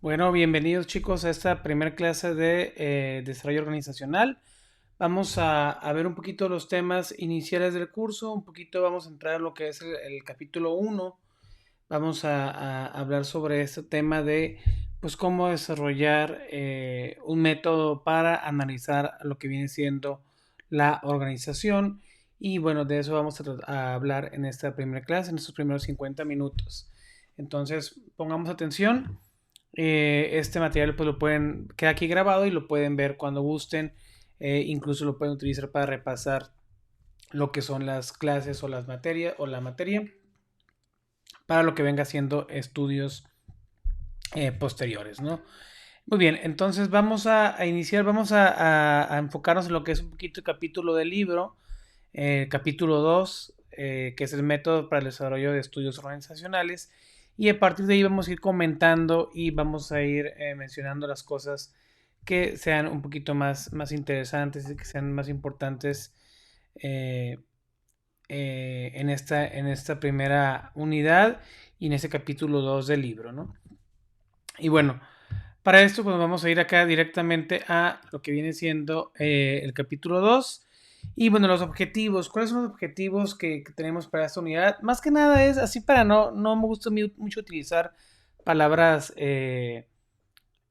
Bueno, bienvenidos chicos a esta primera clase de desarrollo organizacional. Vamos a ver un poquito los temas iniciales del curso, un poquito vamos a entrar en lo que es el capítulo uno. Vamos a hablar sobre este tema de pues cómo desarrollar un método para analizar lo que viene siendo la organización. Y bueno, de eso vamos a hablar en esta primera clase, en estos primeros 50 minutos. Entonces, pongamos atención. Este material pues lo pueden, queda aquí grabado y lo pueden ver cuando gusten. Incluso lo pueden utilizar para repasar lo que son las clases o las materias o la materia para lo que venga siendo estudios posteriores, ¿no? Muy bien, entonces vamos a iniciar, vamos a enfocarnos en lo que es un poquito el capítulo del libro, capítulo 2, que es el método para el desarrollo de estudios organizacionales. Y a partir de ahí vamos a ir comentando y vamos a ir mencionando las cosas que sean un poquito más interesantes y que sean más importantes eh, en esta primera unidad y en este capítulo 2 del libro, ¿no? Y bueno, para esto pues vamos a ir acá directamente a lo que viene siendo el capítulo 2. Y bueno, los objetivos. ¿Cuáles son los objetivos que tenemos para esta unidad? Más que nada es así para no me gusta mucho utilizar palabras que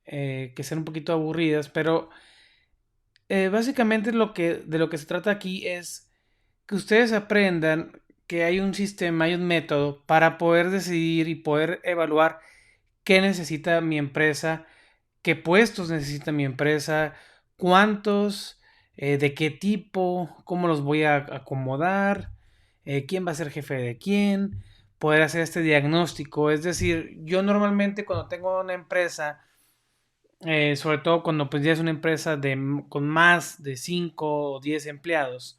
sean un poquito aburridas, pero básicamente de lo que se trata aquí es que ustedes aprendan que hay un sistema, hay un método para poder decidir y poder evaluar qué necesita mi empresa, qué puestos necesita mi empresa, cuántos, de qué tipo, cómo los voy a acomodar, quién va a ser jefe de quién, poder hacer este diagnóstico. Es decir, yo normalmente cuando tengo una empresa, sobre todo cuando pues ya es una empresa con más de 5 o 10 empleados,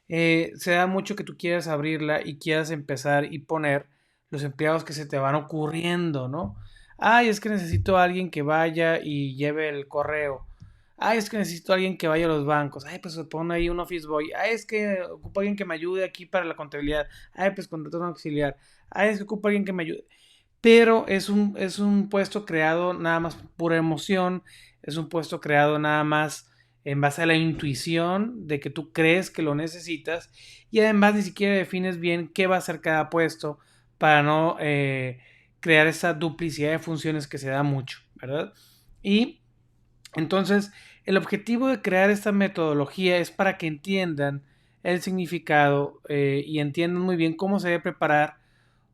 se da mucho que tú quieras abrirla y quieras empezar y poner los empleados que se te van ocurriendo, ¿no? Ay, es que necesito a alguien que vaya y lleve el correo. Ay, es que necesito a alguien que vaya a los bancos. Ay, pues se pone ahí un office boy. Ay, es que ocupo a alguien que me ayude aquí para la contabilidad. Ay, pues contrato a un auxiliar. Ay, es que ocupo a alguien que me ayude. Pero es un puesto creado nada más por pura emoción. Es un puesto creado nada más en base a la intuición de que tú crees que lo necesitas y además ni siquiera defines bien qué va a ser cada puesto para no crear esa duplicidad de funciones que se da mucho, ¿verdad? Y entonces el objetivo de crear esta metodología es para que entiendan el significado y entiendan muy bien cómo se debe preparar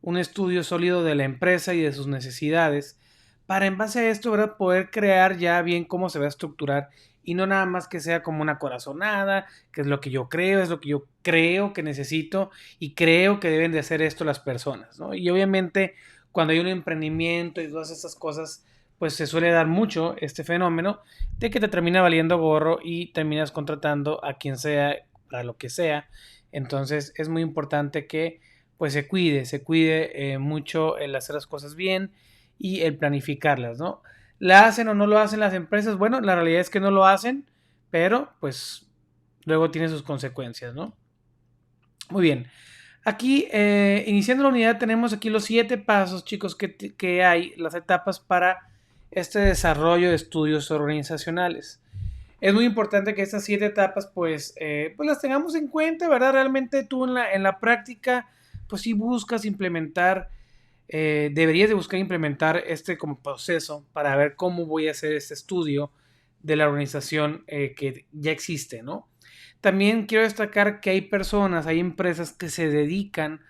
un estudio sólido de la empresa y de sus necesidades para en base a esto, ¿verdad?, poder crear ya bien cómo se va a estructurar y no nada más que sea como una corazonada, que es lo que yo creo, es lo que yo creo que necesito y creo que deben de hacer esto las personas, ¿no? Y obviamente cuando hay un emprendimiento y todas estas cosas, pues se suele dar mucho este fenómeno de que te termina valiendo gorro y terminas contratando a quien sea para lo que sea. Entonces es muy importante que pues se cuide mucho el hacer las cosas bien y el planificarlas, ¿no? ¿La hacen o no lo hacen las empresas? Bueno, la realidad es que no lo hacen, pero pues luego tiene sus consecuencias, ¿no? Muy bien. Aquí, iniciando la unidad, tenemos aquí los 7 pasos, chicos, que hay, las etapas para este desarrollo de estudios organizacionales. Es muy importante que estas 7 etapas, pues las tengamos en cuenta, ¿verdad? Realmente tú en la práctica, pues si buscas implementar, deberías de buscar implementar este como proceso para ver cómo voy a hacer este estudio de la organización que ya existe, ¿no? También quiero destacar que hay personas, hay empresas que se dedican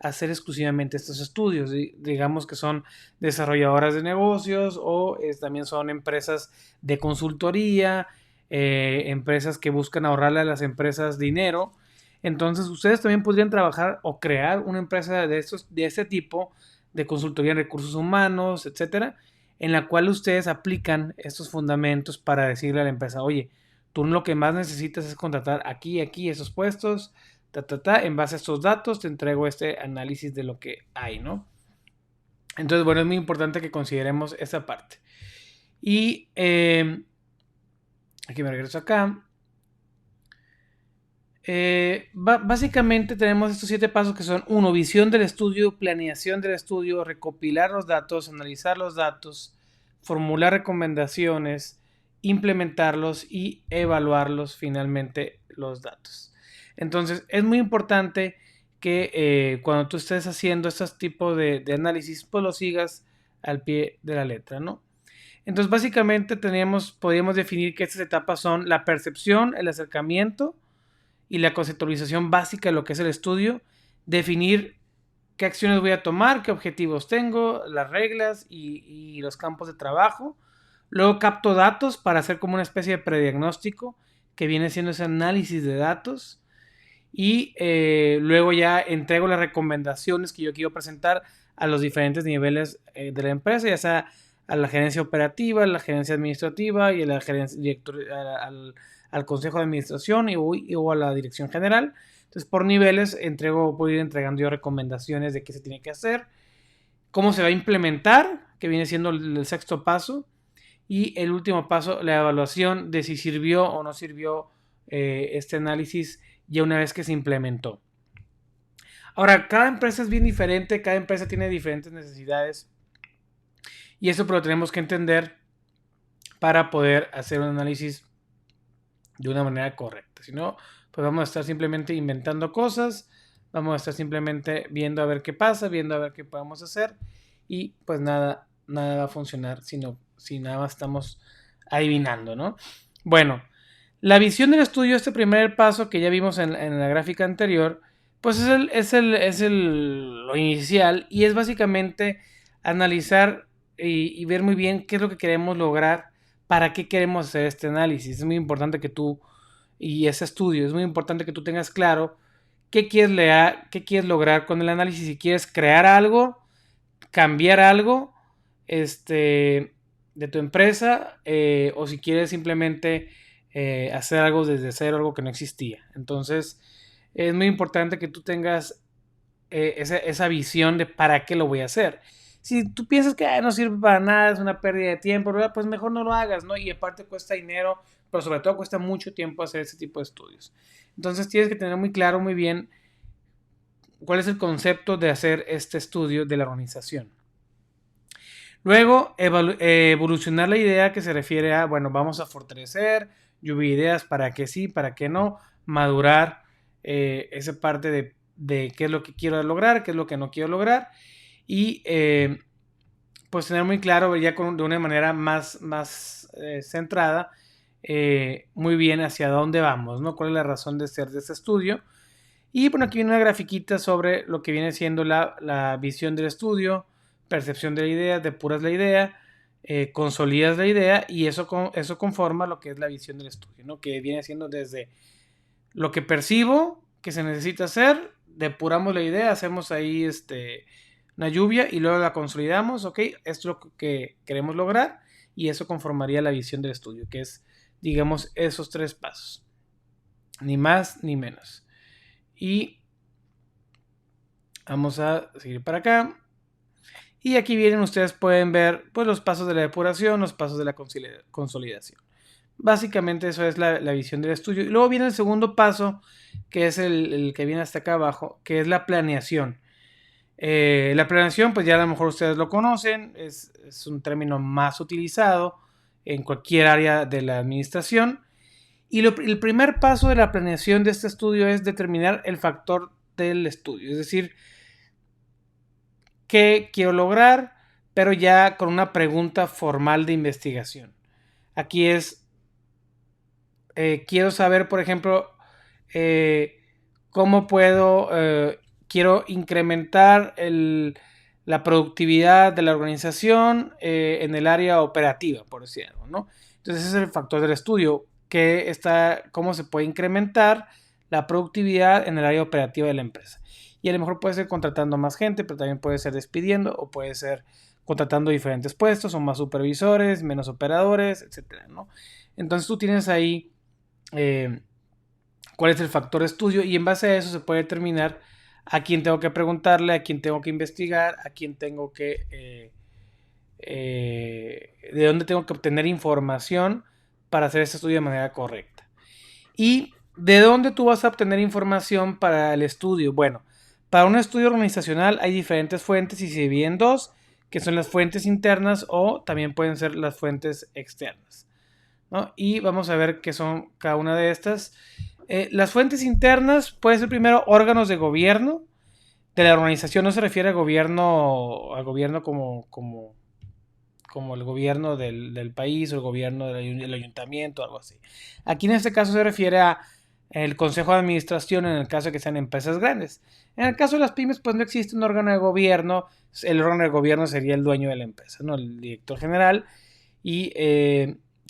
a hacer exclusivamente estos estudios, digamos que son desarrolladoras de negocios o también son empresas de consultoría, empresas que buscan ahorrarle a las empresas dinero. Entonces ustedes también podrían trabajar o crear una empresa de este tipo de consultoría en recursos humanos, etcétera, en la cual ustedes aplican estos fundamentos para decirle a la empresa, oye, tú lo que más necesitas es contratar aquí, esos puestos, en base a estos datos te entrego este análisis de lo que hay, ¿no? Entonces, bueno, es muy importante que consideremos esa parte. Y aquí me regreso acá. Básicamente tenemos estos 7 pasos que son: uno, visión del estudio, planeación del estudio, recopilar los datos, analizar los datos, formular recomendaciones, implementarlos y evaluarlos finalmente los datos. Entonces es muy importante que cuando tú estés haciendo estos tipos de análisis, pues lo sigas al pie de la letra, ¿no? Entonces básicamente podríamos definir que estas etapas son la percepción, el acercamiento y la conceptualización básica de lo que es el estudio, definir qué acciones voy a tomar, qué objetivos tengo, las reglas y los campos de trabajo. Luego capto datos para hacer como una especie de prediagnóstico que viene siendo ese análisis de datos. Y luego ya entrego las recomendaciones que yo quiero presentar a los diferentes niveles de la empresa, ya sea a la gerencia operativa, a la gerencia administrativa y a la gerencia al consejo de administración o a la dirección general. Entonces, por niveles voy a ir entregando yo recomendaciones de qué se tiene que hacer, cómo se va a implementar, que viene siendo el sexto paso, y el último paso, la evaluación de si sirvió o no sirvió este análisis ya una vez que se implementó. Ahora, cada empresa es bien diferente, cada empresa tiene diferentes necesidades y eso lo tenemos que entender para poder hacer un análisis de una manera correcta. Si no, pues vamos a estar simplemente inventando cosas, vamos a estar simplemente viendo a ver qué pasa, viendo a ver qué podemos hacer y pues nada va a funcionar si nada más estamos adivinando, ¿no? Bueno, la visión del estudio, este primer paso que ya vimos en la gráfica anterior, pues es lo inicial y es básicamente analizar y ver muy bien qué es lo que queremos lograr, para qué queremos hacer este análisis. Es muy importante que tú, y ese estudio, es muy importante que tú tengas claro qué quieres lograr con el análisis, si quieres crear algo, cambiar algo de tu empresa o si quieres simplemente hacer algo desde cero, algo que no existía. Entonces es muy importante que tú tengas esa visión de para qué lo voy a hacer. Si tú piensas que no sirve para nada, es una pérdida de tiempo, ¿verdad? Pues mejor no lo hagas, ¿no? Y aparte cuesta dinero, pero sobre todo cuesta mucho tiempo hacer ese tipo de estudios. Entonces tienes que tener muy claro, muy bien, cuál es el concepto de hacer este estudio de la organización. Luego, evolucionar la idea, que se refiere a, bueno, vamos a fortalecer, lluvia de ideas para que sí, para que no, madurar esa parte de qué es lo que quiero lograr, qué es lo que no quiero lograr, y pues tener muy claro ya de una manera más centrada, muy bien hacia dónde vamos, ¿no? Cuál es la razón de ser de este estudio. Y bueno, aquí viene una grafiquita sobre lo que viene siendo la visión del estudio, percepción de la idea, depuras la idea, consolidas la idea y eso conforma lo que es la visión del estudio, ¿no? Que viene siendo desde lo que percibo que se necesita hacer, depuramos la idea, hacemos ahí una lluvia y luego la consolidamos, ok, esto es lo que queremos lograr y eso conformaría la visión del estudio, que es, digamos, esos 3 pasos, ni más ni menos. Y vamos a seguir para acá. Y aquí vienen, ustedes pueden ver pues, los pasos de la depuración, los pasos de la consolidación. Básicamente eso es la visión del estudio. Y luego viene el segundo paso, que es el que viene hasta acá abajo, que es la planeación. La planeación, pues ya a lo mejor ustedes lo conocen, es un término más utilizado en cualquier área de la administración. Y el primer paso de la planeación de este estudio es determinar el factor del estudio, es decir, qué quiero lograr, pero ya con una pregunta formal de investigación. Aquí quiero saber, por ejemplo, cómo quiero incrementar la productividad de la organización en el área operativa, por decirlo, ¿no? Entonces ese es el factor del estudio, cómo se puede incrementar la productividad en el área operativa de la empresa. Y a lo mejor puede ser contratando más gente, pero también puede ser despidiendo o puede ser contratando diferentes puestos o más supervisores, menos operadores, etcétera, ¿no? Entonces tú tienes ahí cuál es el factor de estudio y en base a eso se puede determinar a quién tengo que preguntarle, a quién tengo que investigar, a quién tengo que de dónde tengo que obtener información para hacer este estudio de manera correcta. ¿Y de dónde tú vas a obtener información para el estudio? Bueno, para un estudio organizacional hay diferentes fuentes y se divide en 2, que son las fuentes internas o también pueden ser las fuentes externas, ¿no? Y vamos a ver qué son cada una de estas. Las fuentes internas pueden ser primero órganos de gobierno de la organización. No se refiere al gobierno como el gobierno del país o el gobierno del ayuntamiento, algo así. Aquí en este caso se refiere a el consejo de administración en el caso de que sean empresas grandes. En el caso de las pymes, pues no existe un órgano de gobierno. El órgano de gobierno sería el dueño de la empresa, ¿no? El director general. Y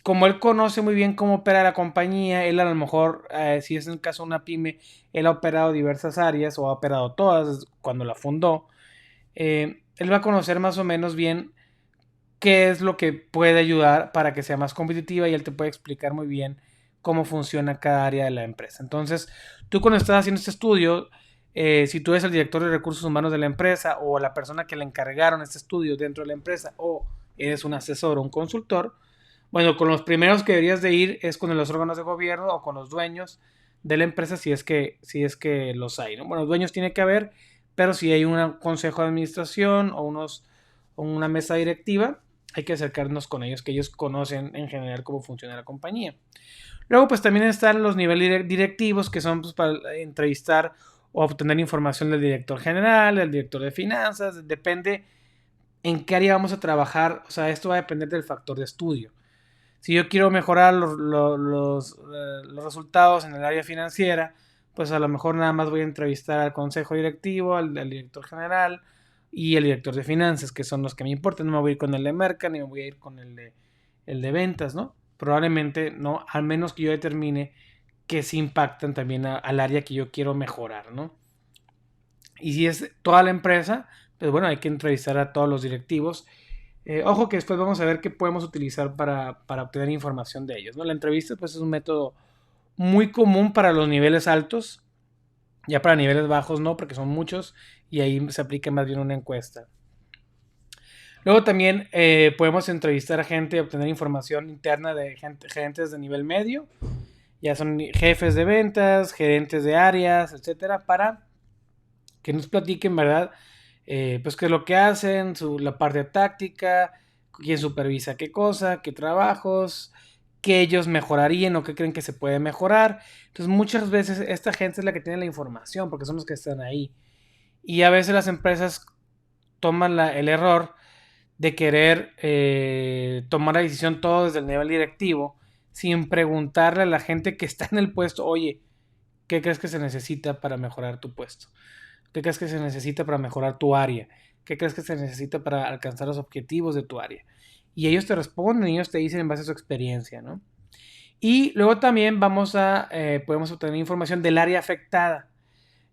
como él conoce muy bien cómo opera la compañía, él a lo mejor, si es en el caso de una pyme, él ha operado diversas áreas o ha operado todas cuando la fundó. Él va a conocer más o menos bien qué es lo que puede ayudar para que sea más competitiva y él te puede explicar muy bien cómo funciona cada área de la empresa. Entonces, tú cuando estás haciendo este estudio, si tú eres el director de recursos humanos de la empresa o la persona que le encargaron este estudio dentro de la empresa o eres un asesor o un consultor, bueno, con los primeros que deberías de ir es con los órganos de gobierno o con los dueños de la empresa si es que los hay, ¿no? Bueno, dueños tiene que haber, pero si hay un consejo de administración o una mesa directiva, hay que acercarnos con ellos, que ellos conocen en general cómo funciona la compañía. Luego, pues también están los niveles directivos, que son pues, para entrevistar o obtener información del director general, del director de finanzas, depende en qué área vamos a trabajar, o sea, esto va a depender del factor de estudio. Si yo quiero mejorar los resultados en el área financiera, pues a lo mejor nada más voy a entrevistar al consejo directivo, al director general y el director de finanzas, que son los que me importan. No me voy a ir con el de merca, ni me voy a ir con el de ventas, ¿no? Probablemente no, al menos que yo determine que sí impactan también al área que yo quiero mejorar, ¿no? Y si es toda la empresa, pues bueno, hay que entrevistar a todos los directivos. Ojo que después vamos a ver qué podemos utilizar para obtener información de ellos, ¿no? La entrevista pues es un método muy común para los niveles altos, ya para niveles bajos no, porque son muchos y ahí se aplica más bien una encuesta. Luego también podemos entrevistar a gente y obtener información interna de gerentes de nivel medio, ya son jefes de ventas, gerentes de áreas, etcétera, para que nos platiquen, ¿verdad? Pues qué es lo que hacen, la parte táctica, quién supervisa qué cosa, qué trabajos, qué ellos mejorarían o qué creen que se puede mejorar. Entonces muchas veces esta gente es la que tiene la información porque son los que están ahí. Y a veces las empresas toman el error de querer tomar la decisión todo desde el nivel directivo sin preguntarle a la gente que está en el puesto, oye, ¿qué crees que se necesita para mejorar tu puesto? ¿Qué crees que se necesita para mejorar tu área? ¿Qué crees que se necesita para alcanzar los objetivos de tu área? Y ellos te responden, ellos te dicen en base a su experiencia, ¿no? Y luego también podemos obtener información del área afectada.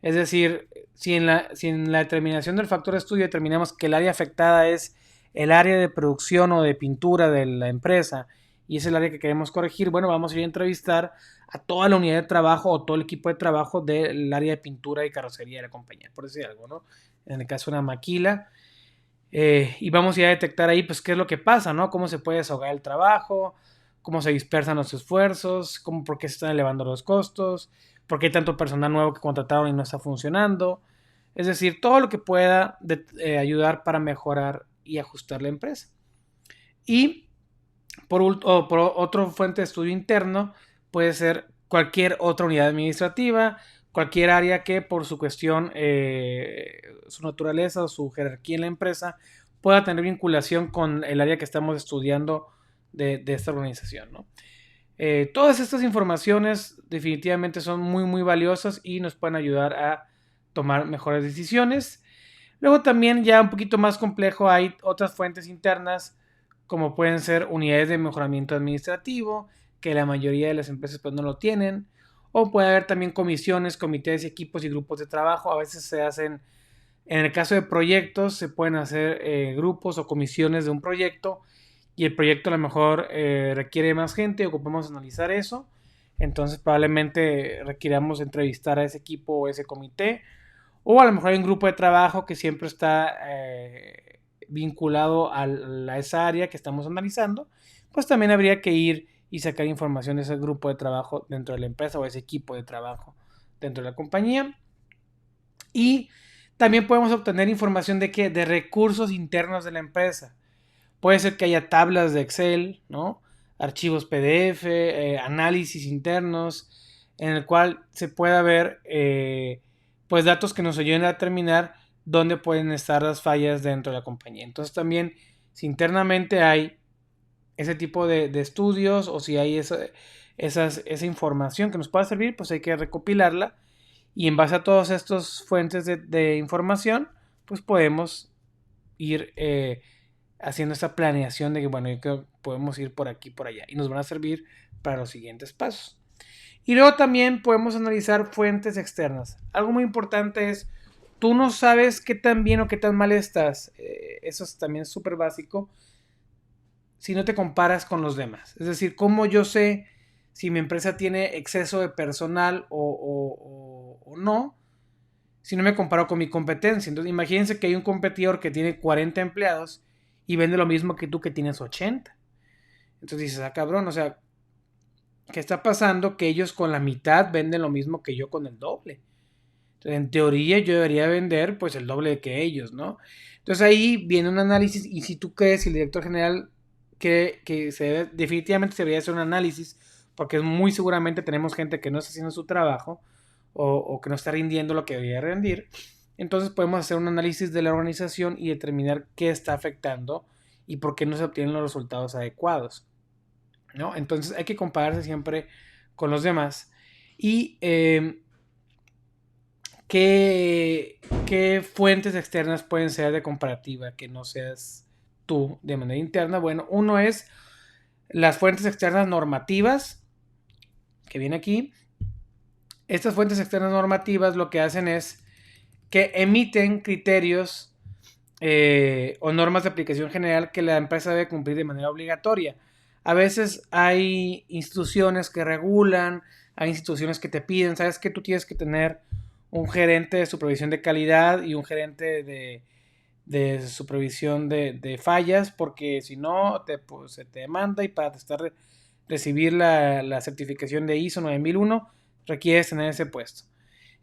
Es decir, si en la determinación del factor de estudio determinamos que el área afectada es el área de producción o de pintura de la empresa y es el área que queremos corregir, bueno, vamos a ir a entrevistar a toda la unidad de trabajo o todo el equipo de trabajo del área de pintura y carrocería de la compañía, por decir algo, ¿no? En el caso de una maquila. Y vamos a ir a detectar ahí, pues, qué es lo que pasa, ¿no? Cómo se puede desahogar el trabajo, cómo se dispersan los esfuerzos, por qué se están elevando los costos, por qué hay tanto personal nuevo que contrataron y no está funcionando. Es decir, todo lo que pueda ayudar para mejorar y ajustar la empresa. Y por otra fuente de estudio interno puede ser cualquier otra unidad administrativa, cualquier área que por su cuestión, su naturaleza o su jerarquía en la empresa pueda tener vinculación con el área que estamos estudiando de esta organización, ¿no? Todas estas informaciones definitivamente son muy muy valiosas y nos pueden ayudar a tomar mejores decisiones. Luego también ya un poquito más complejo hay otras fuentes internas como pueden ser unidades de mejoramiento administrativo, que la mayoría de las empresas pues no lo tienen, o puede haber también comisiones, comités, equipos y grupos de trabajo. A veces se hacen, en el caso de proyectos, se pueden hacer grupos o comisiones de un proyecto y el proyecto a lo mejor requiere más gente, ocupamos analizar eso, entonces probablemente requiramos entrevistar a ese equipo o ese comité, o a lo mejor hay un grupo de trabajo que siempre está vinculado a esa área que estamos analizando, pues también habría que ir y sacar información de ese grupo de trabajo dentro de la empresa o ese equipo de trabajo dentro de la compañía. Y También podemos obtener información de qué, de recursos internos de la empresa. Puede ser que haya tablas de Excel, ¿no? Archivos PDF, análisis internos, en el cual se pueda ver pues datos que nos ayuden a determinar dónde pueden estar las fallas dentro de la compañía. Entonces también si internamente hay ese tipo de estudios o si hay esa información que nos pueda servir, pues hay que recopilarla y en base a todas estas fuentes de información, pues podemos ir haciendo esta planeación de que, bueno, yo creo que podemos ir por aquí, por allá y nos van a servir para los siguientes pasos. Y luego también podemos analizar fuentes externas. Algo muy importante es, tú no sabes qué tan bien o qué tan mal estás. Eso es también súper básico si no te comparas con los demás. Es decir, ¿cómo yo sé si mi empresa tiene exceso de personal o no? Si no me comparo con mi competencia. Entonces, imagínense que hay un competidor que tiene 40 empleados y vende lo mismo que tú que tienes 80. Entonces dices, ah, cabrón, o sea, ¿qué está pasando? Que ellos con la mitad venden lo mismo que yo con el doble. Entonces, en teoría yo debería vender pues el doble que ellos, ¿no? Entonces ahí viene un análisis y si tú crees, si el director general que definitivamente se debería hacer un análisis, porque muy seguramente tenemos gente que no está haciendo su trabajo o que no está rindiendo lo que debería rendir, entonces podemos hacer un análisis de la organización y determinar qué está afectando y por qué no se obtienen los resultados adecuados, ¿no? Entonces hay que compararse siempre con los demás y ¿qué fuentes externas pueden ser de comparativa que no seas tú de manera interna? Bueno, uno es las fuentes externas normativas, que viene aquí. Estas fuentes externas normativas lo que hacen es que emiten criterios o normas de aplicación general que la empresa debe cumplir de manera obligatoria. A veces hay instituciones que regulan, hay instituciones que te piden, sabes que tú tienes que tener un gerente de supervisión de calidad y un gerente de supervisión de fallas, porque si no pues, se te demanda y para recibir la certificación de ISO 9001 requieres tener ese puesto.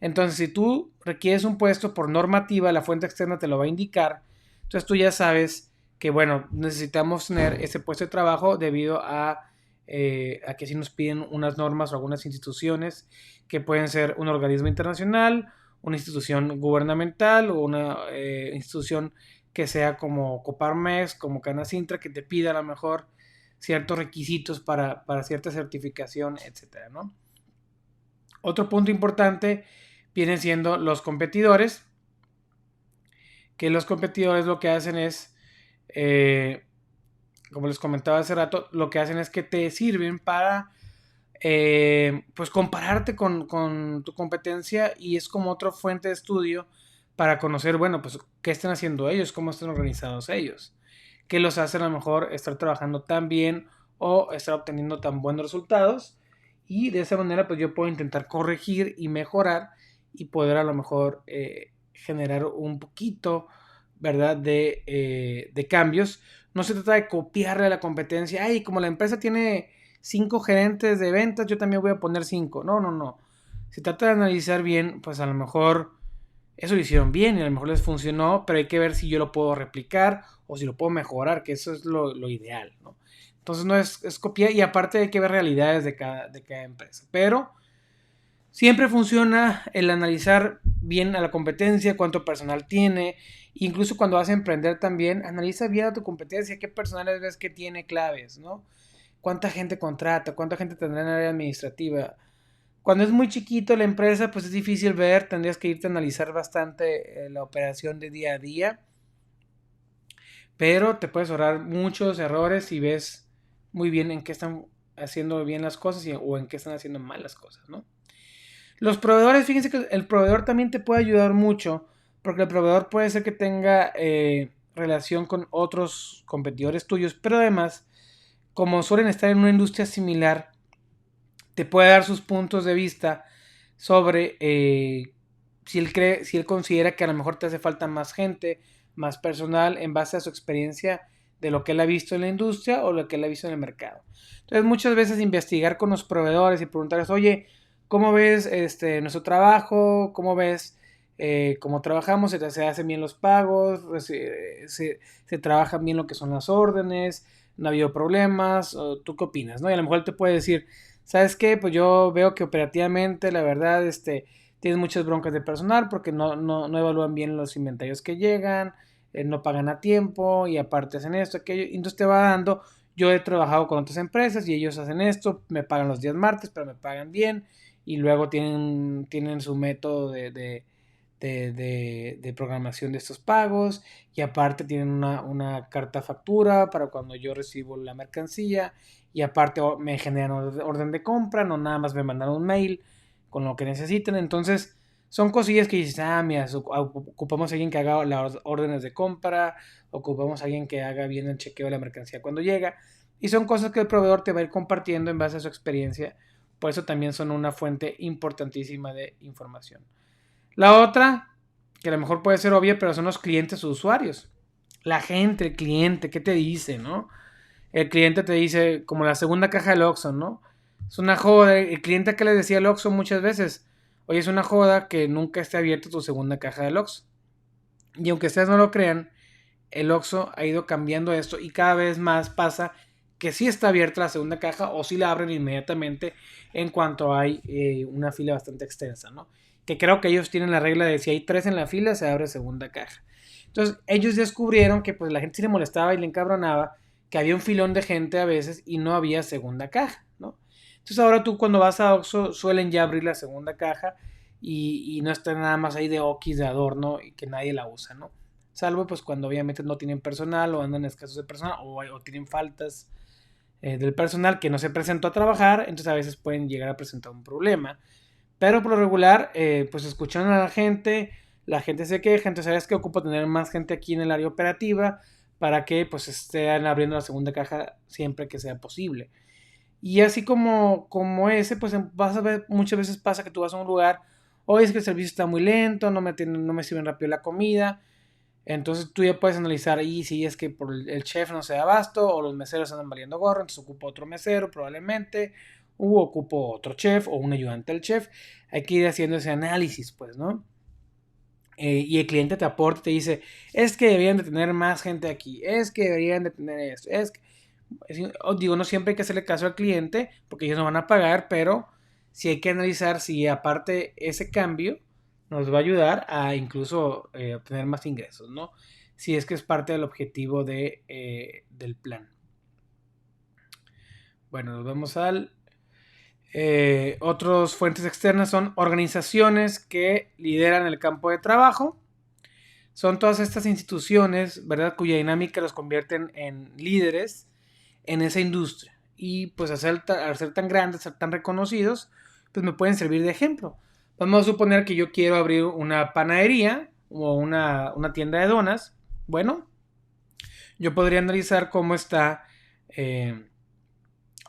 Entonces, si tú requieres un puesto por normativa, la fuente externa te lo va a indicar. Entonces tú ya sabes que, bueno, necesitamos tener ese puesto de trabajo debido a que si nos piden unas normas o algunas instituciones que pueden ser un organismo internacional, una institución gubernamental o una institución que sea como Coparmex, como Canacintra, que te pida a lo mejor ciertos requisitos para cierta certificación, etcétera, ¿no? Otro punto importante vienen siendo los competidores, que los competidores lo que hacen es, como les comentaba hace rato, lo que hacen es que te sirven para pues compararte con tu competencia y es como otra fuente de estudio para conocer, bueno, pues qué están haciendo ellos, cómo están organizados ellos, qué los hace a lo mejor estar trabajando tan bien o estar obteniendo tan buenos resultados y de esa manera pues yo puedo intentar corregir y mejorar y poder a lo mejor generar un poquito, ¿verdad? De cambios. No se trata de copiarle a la competencia, ay, como la empresa tiene 5 gerentes de ventas, yo también voy a poner 5. No, no, no. Se trata de analizar bien, pues a lo mejor eso lo hicieron bien y a lo mejor les funcionó, pero hay que ver si yo lo puedo replicar o si lo puedo mejorar, que eso es lo ideal, ¿no? Entonces no es copiar y aparte hay que ver realidades de cada empresa. Pero siempre funciona el analizar bien a la competencia, cuánto personal tiene, incluso cuando vas a emprender también, analiza bien a tu competencia, qué personales ves que tiene claves, ¿no? Cuánta gente contrata, cuánta gente tendrá en el área administrativa. Cuando es muy chiquito la empresa, pues es difícil ver, tendrías que irte a analizar bastante la operación de día a día, pero te puedes ahorrar muchos errores si ves muy bien en qué están haciendo bien las cosas o en qué están haciendo mal las cosas, ¿no? Los proveedores, fíjense que el proveedor también te puede ayudar mucho, porque el proveedor puede ser que tenga relación con otros competidores tuyos, pero además, como suelen estar en una industria similar, te puede dar sus puntos de vista sobre si él considera que a lo mejor te hace falta más gente, más personal, en base a su experiencia de lo que él ha visto en la industria o lo que él ha visto en el mercado. Entonces, muchas veces investigar con los proveedores y preguntarles, oye, ¿cómo ves nuestro trabajo? ¿Cómo ves como trabajamos, se hacen bien los pagos, se trabajan bien lo que son las órdenes, no ha habido problemas, o tú qué opinas, ¿no? Y a lo mejor te puede decir, ¿sabes qué? Pues yo veo que operativamente, la verdad, tienes muchas broncas de personal porque no evalúan bien los inventarios que llegan, no pagan a tiempo y aparte hacen esto, aquello, y entonces te va dando, yo he trabajado con otras empresas y ellos hacen esto, me pagan los días martes, pero me pagan bien, y luego tienen su método de programación de estos pagos y aparte tienen una carta factura para cuando yo recibo la mercancía y aparte me generan orden de compra, no nada más me mandan un mail con lo que necesiten. Entonces son cosillas que dices, mira, ocupamos a alguien que haga las órdenes de compra, ocupamos a alguien que haga bien el chequeo de la mercancía cuando llega, y son cosas que el proveedor te va a ir compartiendo en base a su experiencia. Por eso también son una fuente importantísima de información. La otra, que a lo mejor puede ser obvia, pero son los clientes o usuarios. La gente, el cliente, ¿qué te dice, no? El cliente te dice, como la segunda caja del Oxxo, ¿no? Es una joda. El cliente que le decía al Oxxo muchas veces, oye, es una joda que nunca esté abierta tu segunda caja del Oxxo. Y aunque ustedes no lo crean, el Oxxo ha ido cambiando esto y cada vez más pasa que sí está abierta la segunda caja o sí la abren inmediatamente en cuanto hay una fila bastante extensa, ¿no? Que creo que ellos tienen la regla de si hay 3 en la fila se abre segunda caja. Entonces ellos descubrieron que pues la gente sí le molestaba y le encabronaba que había un filón de gente a veces y no había segunda caja, ¿no? Entonces ahora tú cuando vas a Oxxo suelen ya abrir la segunda caja y no está nada más ahí de okis, de adorno y que nadie la usa, ¿no? Salvo pues cuando obviamente no tienen personal o andan escasos de personal o tienen faltas del personal que no se presentó a trabajar, entonces a veces pueden llegar a presentar un problema. Pero por lo regular, pues escuchan a la gente se queja, entonces sabes que ocupo tener más gente aquí en el área operativa para que pues estén abriendo la segunda caja siempre que sea posible. Y así como ese, pues vas a ver, muchas veces pasa que tú vas a un lugar, oye, es que el servicio está muy lento, no me sirven rápido la comida, entonces tú ya puedes analizar ahí si es que por el chef no se da abasto o los meseros andan valiendo gorro, entonces ocupo otro mesero probablemente, o ocupo otro chef o un ayudante del chef. Hay que ir haciendo ese análisis, pues, ¿no? Y el cliente te aporta, te dice, es que deberían de tener más gente aquí, es que deberían de tener esto, digo, no siempre hay que hacerle caso al cliente porque ellos no van a pagar, pero sí hay que analizar si aparte ese cambio nos va a ayudar a incluso obtener más ingresos, ¿no? Si es que es parte del objetivo del plan. Bueno, nos vamos al... otras fuentes externas son organizaciones que lideran el campo de trabajo. Son todas estas instituciones, ¿verdad? Cuya dinámica los convierten en líderes en esa industria. Y pues al ser tan grandes, ser tan reconocidos, pues me pueden servir de ejemplo. Vamos a suponer que yo quiero abrir una panadería o una tienda de donas. Bueno, yo podría analizar cómo está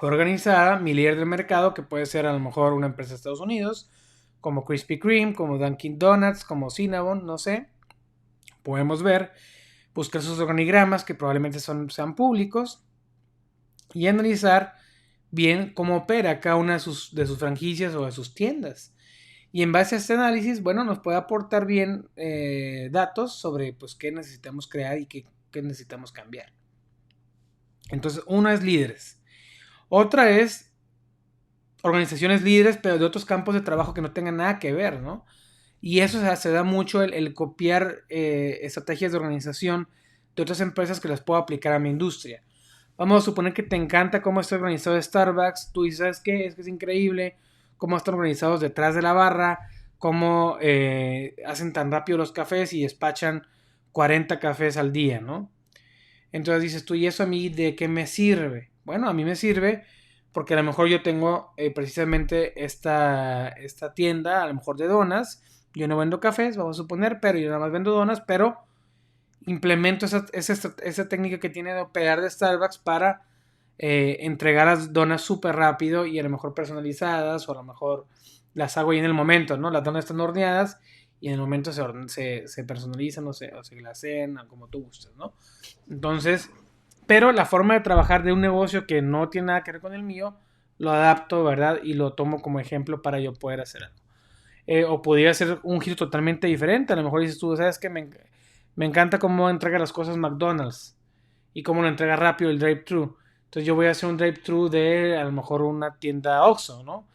organizada mi líder del mercado, que puede ser a lo mejor una empresa de Estados Unidos, como Krispy Kreme, como Dunkin' Donuts, como Cinnabon, no sé. Podemos ver, buscar sus organigramas que probablemente sean públicos y analizar bien cómo opera cada una de sus franquicias o de sus tiendas. Y en base a este análisis, bueno, nos puede aportar bien datos sobre pues, qué necesitamos crear y qué necesitamos cambiar. Entonces, una es líderes. Otra es organizaciones líderes, pero de otros campos de trabajo que no tengan nada que ver, ¿no? Y eso se da mucho el copiar estrategias de organización de otras empresas que las puedo aplicar a mi industria. Vamos a suponer que te encanta cómo está organizado Starbucks. Tú dices, ¿sabes qué? Es que es increíble cómo están organizados detrás de la barra, cómo hacen tan rápido los cafés y despachan 40 cafés al día, ¿no? Entonces dices tú, ¿y eso a mí de qué me sirve? Bueno, a mí me sirve porque a lo mejor yo tengo precisamente esta tienda, a lo mejor de donas. Yo no vendo cafés, vamos a suponer, pero yo nada más vendo donas, pero implemento esa técnica que tiene de operar de Starbucks para entregar las donas súper rápido y a lo mejor personalizadas o a lo mejor las hago ahí en el momento, ¿no? Las donas están horneadas y en el momento se personalizan o se glasean como tú gustes, ¿no? Entonces, pero la forma de trabajar de un negocio que no tiene nada que ver con el mío, lo adapto, ¿verdad? Y lo tomo como ejemplo para yo poder hacer algo. o podría ser un giro totalmente diferente. A lo mejor dices tú, ¿sabes qué? Me encanta cómo entrega las cosas McDonald's y cómo lo entrega rápido el drive-thru. Entonces yo voy a hacer un drive-thru de a lo mejor una tienda Oxxo, ¿no?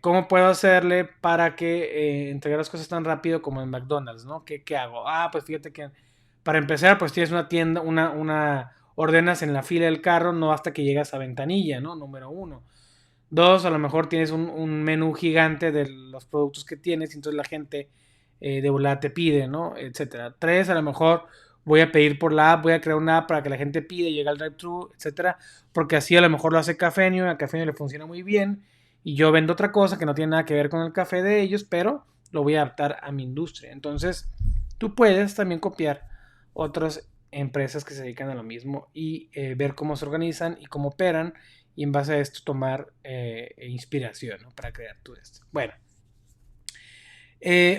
¿Cómo puedo hacerle para que entregue las cosas tan rápido como en McDonald's, ¿no? ¿Qué hago? Ah, pues fíjate que para empezar, pues tienes una tienda, ordenas en la fila del carro, no hasta que llegas a ventanilla, ¿no? Número uno. Dos, a lo mejor tienes un menú gigante de los productos que tienes y entonces la gente de volada te pide, ¿no? Etcétera. Tres, a lo mejor voy a pedir por la app, voy a crear una app para que la gente pida y llegue al drive-thru, etcétera. Porque así a lo mejor lo hace Cafenio, a Cafenio le funciona muy bien y yo vendo otra cosa que no tiene nada que ver con el café de ellos, pero lo voy a adaptar a mi industria. Entonces, tú puedes también copiar otras empresas que se dedican a lo mismo y ver cómo se organizan y cómo operan y en base a esto tomar inspiración, ¿no? Para crear tu esto. Bueno,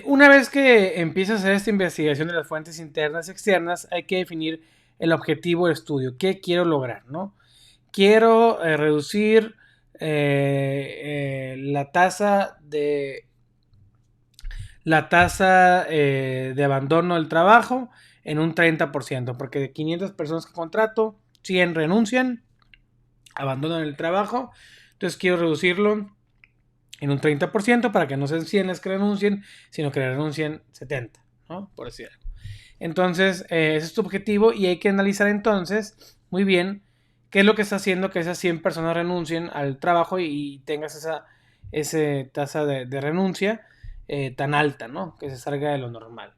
una vez que empiezas a hacer esta investigación de las fuentes internas y externas, hay que definir el objetivo del estudio. ¿Qué quiero lograr? ¿No? Quiero reducir la tasa de abandono del trabajo en un 30%, porque de 500 personas que contrato, 100 renuncian, abandonan el trabajo. Entonces quiero reducirlo en un 30% para que no sean 100 las que renuncien, sino que renuncien 70, ¿no? Por decir algo. Entonces, ese es tu objetivo y hay que analizar entonces muy bien qué es lo que está haciendo que esas 100 personas renuncien al trabajo y tengas esa tasa de renuncia tan alta, ¿no? Que se salga de lo normal.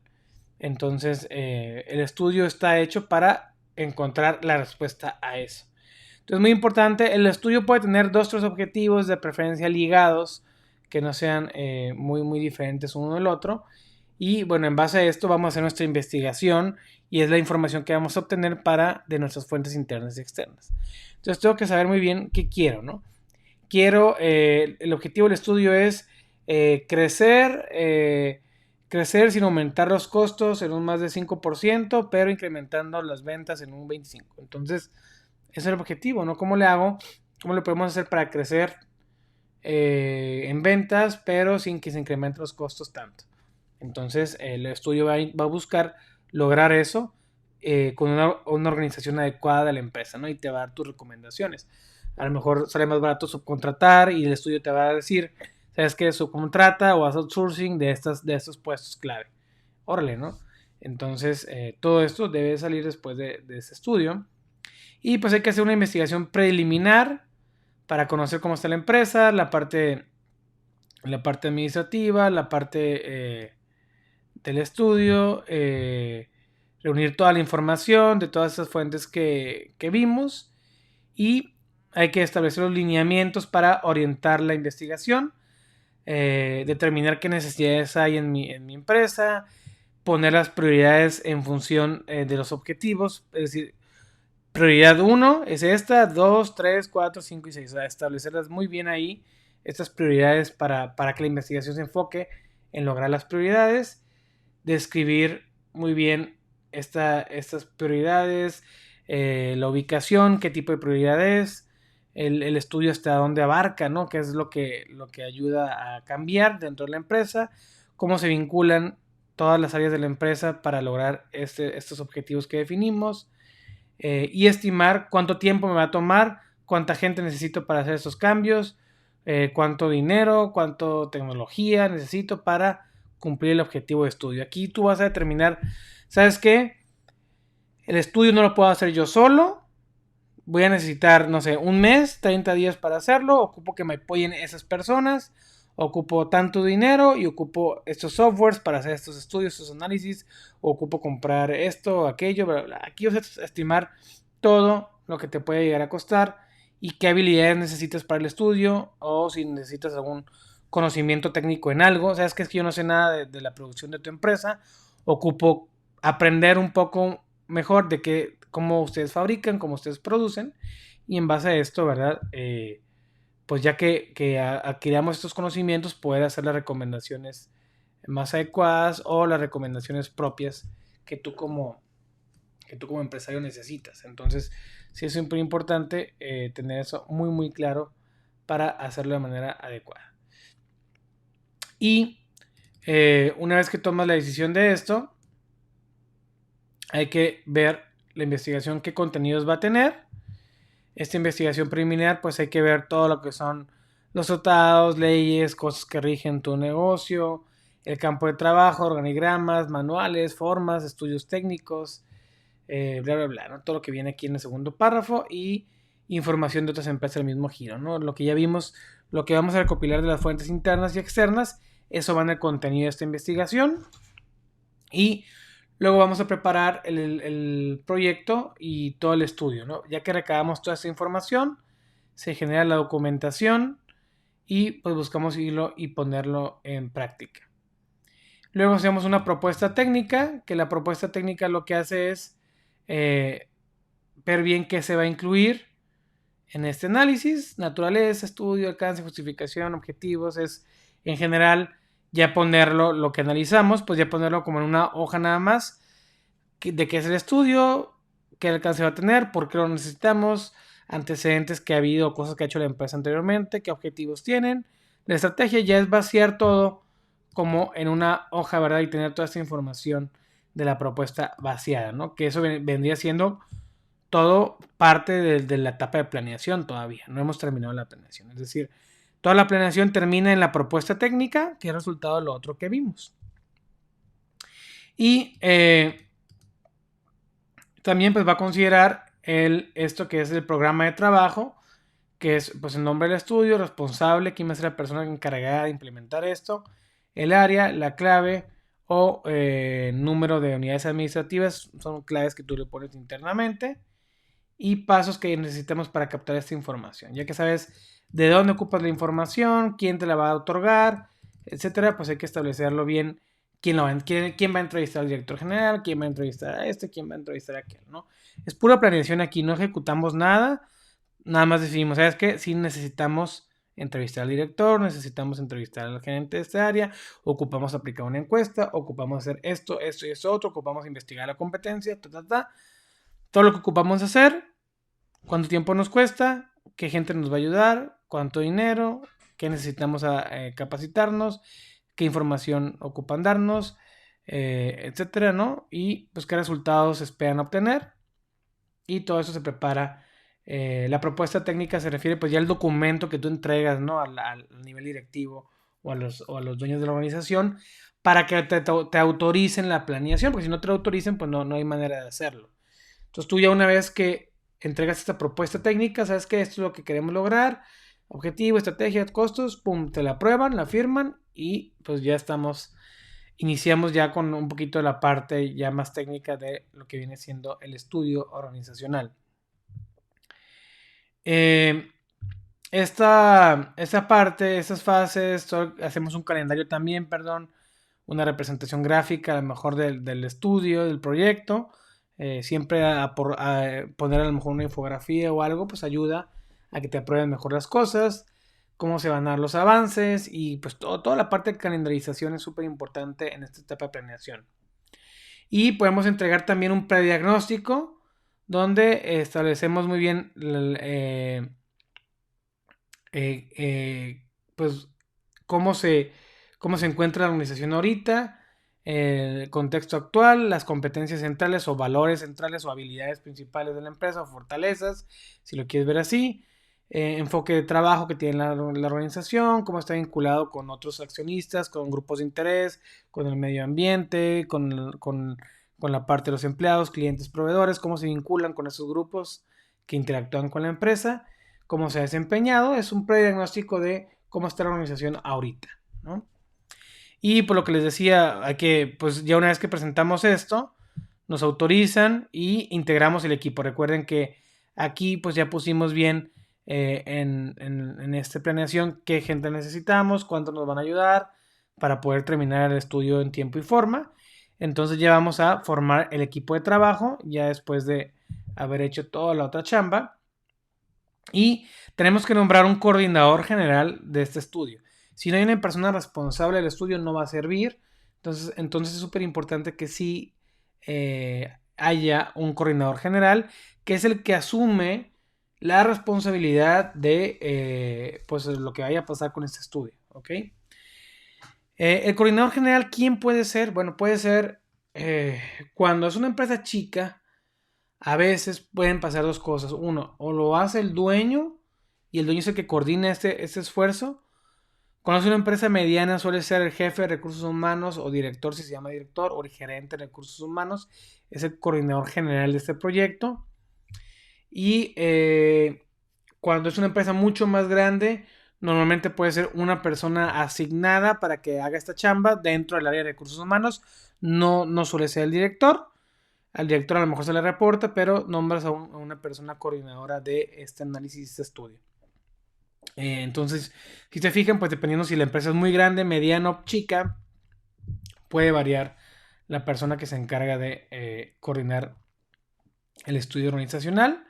Entonces, el estudio está hecho para encontrar la respuesta a eso. Entonces, muy importante, el estudio puede tener 2 o 3 objetivos de preferencia ligados que no sean muy diferentes uno del otro. Y bueno, en base a esto vamos a hacer nuestra investigación y es la información que vamos a obtener de nuestras fuentes internas y externas. Entonces, tengo que saber muy bien qué quiero, ¿no? El objetivo del estudio es crecer sin aumentar los costos en un más de 5%, pero incrementando las ventas en un 25%. Entonces, ese es el objetivo, ¿no? ¿Cómo le hago? ¿Cómo le podemos hacer para crecer en ventas, pero sin que se incrementen los costos tanto? Entonces, el estudio va a buscar lograr eso con una organización adecuada de la empresa, ¿no? Y te va a dar tus recomendaciones. A lo mejor sale más barato subcontratar y el estudio te va a decir, ¿sabes qué? Subcontrata o haz outsourcing de estos puestos clave. Órale, ¿no? Entonces, todo esto debe salir después de ese estudio. Y pues hay que hacer una investigación preliminar para conocer cómo está la empresa, la parte administrativa, la parte del estudio, reunir toda la información de todas esas fuentes que vimos y hay que establecer los lineamientos para orientar la investigación, determinar qué necesidades hay en mi empresa, poner las prioridades en función de los objetivos, es decir, prioridad 1 es esta, 2, 3, 4, 5 y 6. O sea, establecerlas muy bien ahí, estas prioridades para que la investigación se enfoque en lograr las prioridades, describir muy bien estas prioridades, la ubicación, qué tipo de prioridades, el estudio hasta dónde abarca, ¿no? Qué es lo que ayuda a cambiar dentro de la empresa, cómo se vinculan todas las áreas de la empresa para lograr estos objetivos que definimos, y estimar cuánto tiempo me va a tomar, cuánta gente necesito para hacer estos cambios, cuánto dinero, cuánto tecnología necesito para cumplir el objetivo de estudio. Aquí tú vas a determinar, ¿sabes qué? El estudio no lo puedo hacer yo solo, voy a necesitar, no sé, un mes, 30 días para hacerlo, ocupo que me apoyen esas personas, ocupo tanto dinero y ocupo estos softwares para hacer estos estudios, estos análisis, ocupo comprar esto, aquello, bla, bla. Aquí vas a estimar todo lo que te puede llegar a costar y qué habilidades necesitas para el estudio o si necesitas algún conocimiento técnico en algo. Sabes que es que yo no sé nada de la producción de tu empresa, ocupo aprender un poco mejor de cómo ustedes fabrican, cómo ustedes producen y en base a esto, ¿verdad? Pues ya que adquiramos estos conocimientos, poder hacer las recomendaciones más adecuadas o las recomendaciones propias que tú como, empresario necesitas. Entonces, sí es súper importante tener eso muy claro para hacerlo de manera adecuada. Y Una vez que tomas la decisión de esto, hay que ver la investigación, qué contenidos va a tener. Esta investigación preliminar, pues hay que ver todo lo que son los tratados, leyes, cosas que rigen tu negocio, el campo de trabajo, organigramas, manuales, formas, estudios técnicos, bla, bla, bla, ¿no? Todo lo que viene aquí en el segundo párrafo y información de otras empresas del mismo giro, ¿no? Lo que ya vimos, lo que vamos a recopilar de las fuentes internas y externas, eso va en el contenido de esta investigación. Y luego vamos a preparar el proyecto y todo el estudio, ¿no? Ya que recabamos toda esta información, se genera la documentación y pues buscamos irlo y ponerlo en práctica. Luego hacemos una propuesta técnica, que la propuesta técnica lo que hace es ver bien qué se va a incluir en este análisis: naturaleza, estudio, alcance, justificación, objetivos. Es en general ya ponerlo, lo que analizamos, pues ya ponerlo como en una hoja nada más, de qué es el estudio, qué alcance va a tener, por qué lo necesitamos, antecedentes que ha habido, cosas que ha hecho la empresa anteriormente, qué objetivos tienen. La estrategia ya es vaciar todo como en una hoja, ¿verdad? Y tener toda esta información de la propuesta vaciada, ¿no? Que eso vendría siendo todo parte de la etapa de planeación todavía. No hemos terminado la planeación. Es decir, toda la planeación termina en la propuesta técnica, que es resultado de lo otro que vimos. Y también pues va a considerar esto que es el programa de trabajo, que es pues el nombre del estudio, responsable, quién va a ser la persona encargada de implementar esto, el área, la clave o número de unidades administrativas, son claves que tú le pones internamente, y pasos que necesitamos para captar esta información. Ya que sabes de dónde ocupas la información, quién te la va a otorgar, etcétera, pues hay que establecerlo bien. ¿Quién va a entrevistar al director general? ¿Quién va a entrevistar a este? ¿Quién va a entrevistar a aquel? ¿No? Es pura planeación aquí, no ejecutamos nada. Nada más decidimos, ¿sabes qué? Si necesitamos entrevistar al director, necesitamos entrevistar al gerente de esta área, ocupamos aplicar una encuesta, ocupamos hacer esto, esto y esto otro, ocupamos investigar la competencia, todo lo que ocupamos hacer, cuánto tiempo nos cuesta, qué gente nos va a ayudar, cuánto dinero, qué necesitamos capacitarnos, qué información ocupan darnos, etcétera, ¿no? Y pues qué resultados esperan obtener. Y todo eso se prepara. La propuesta técnica se refiere pues ya al documento que tú entregas, ¿no? Al nivel directivo o a los dueños de la organización, para que te autoricen la planeación, porque si no te lo autoricen, pues no hay manera de hacerlo. Entonces tú ya, una vez que entregas esta propuesta técnica, sabes que esto es lo que queremos lograr, objetivo, estrategia, costos, pum, te la aprueban, la firman y pues ya iniciamos ya con un poquito de la parte ya más técnica de lo que viene siendo el estudio organizacional. Esta parte, estas fases, hacemos un calendario también, perdón, una representación gráfica a lo mejor del estudio, del proyecto. Siempre a poner a lo mejor una infografía o algo, pues ayuda a que te aprueben mejor las cosas, cómo se van a dar los avances y pues toda la parte de calendarización es súper importante en esta etapa de planeación. Y podemos entregar también un prediagnóstico donde establecemos muy bien pues cómo cómo se encuentra la organización ahorita, el contexto actual, las competencias centrales o valores centrales o habilidades principales de la empresa o fortalezas, si lo quieres ver así, enfoque de trabajo que tiene la organización, cómo está vinculado con otros accionistas, con grupos de interés, con el medio ambiente, con la parte de los empleados, clientes, proveedores, cómo se vinculan con esos grupos que interactúan con la empresa, cómo se ha desempeñado. Es un prediagnóstico de cómo está la organización ahorita, ¿no? Y por lo que les decía, hay que, pues ya una vez que presentamos esto, nos autorizan y integramos el equipo. Recuerden que aquí pues ya pusimos bien en esta planeación qué gente necesitamos, cuánto nos van a ayudar para poder terminar el estudio en tiempo y forma. Entonces ya vamos a formar el equipo de trabajo, ya después de haber hecho toda la otra chamba. Y tenemos que nombrar un coordinador general de este estudio. Si no hay una persona responsable del estudio, no va a servir. Entonces es súper importante que sí haya un coordinador general, que es el que asume la responsabilidad de pues lo que vaya a pasar con este estudio. ¿Ok? El coordinador general, ¿quién puede ser? Bueno, puede ser cuando es una empresa chica, a veces pueden pasar dos cosas. Uno, o lo hace el dueño y el dueño es el que coordina este esfuerzo. Cuando es una empresa mediana suele ser el jefe de recursos humanos o director si se llama director o el gerente de recursos humanos. Es el coordinador general de este proyecto. Y cuando es una empresa mucho más grande, normalmente puede ser una persona asignada para que haga esta chamba dentro del área de recursos humanos. No suele ser el director. Al director a lo mejor se le reporta, pero nombras a una persona coordinadora de este análisis, este estudio. Entonces, si se fijan, pues dependiendo si la empresa es muy grande, mediana o chica, puede variar la persona que se encarga de coordinar el estudio organizacional.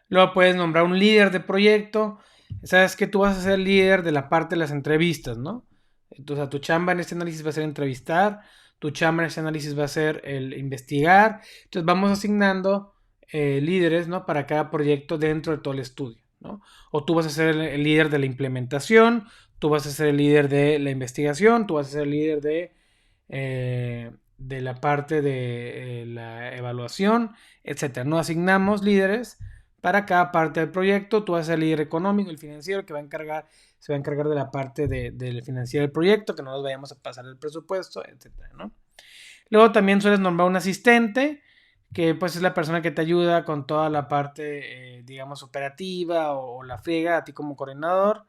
Luego puedes nombrar un líder de proyecto. Sabes que tú vas a ser líder de la parte de las entrevistas, ¿no? Entonces, tu chamba en este análisis va a ser entrevistar, tu chamba en este análisis va a ser el investigar. Entonces, vamos asignando líderes, ¿no? Para cada proyecto dentro de todo el estudio, ¿no? O tú vas a ser el líder de la implementación, tú vas a ser el líder de la investigación, tú vas a ser el líder de la parte de la evaluación, etcétera. No asignamos líderes para cada parte del proyecto. Tú vas a ser el líder económico, el financiero, que se va a encargar de la parte del financiero del proyecto, que no nos vayamos a pasar el presupuesto, etcétera, ¿no? Luego también sueles nombrar un asistente, que pues es la persona que te ayuda con toda la parte, digamos, operativa o la friega, a ti como coordinador.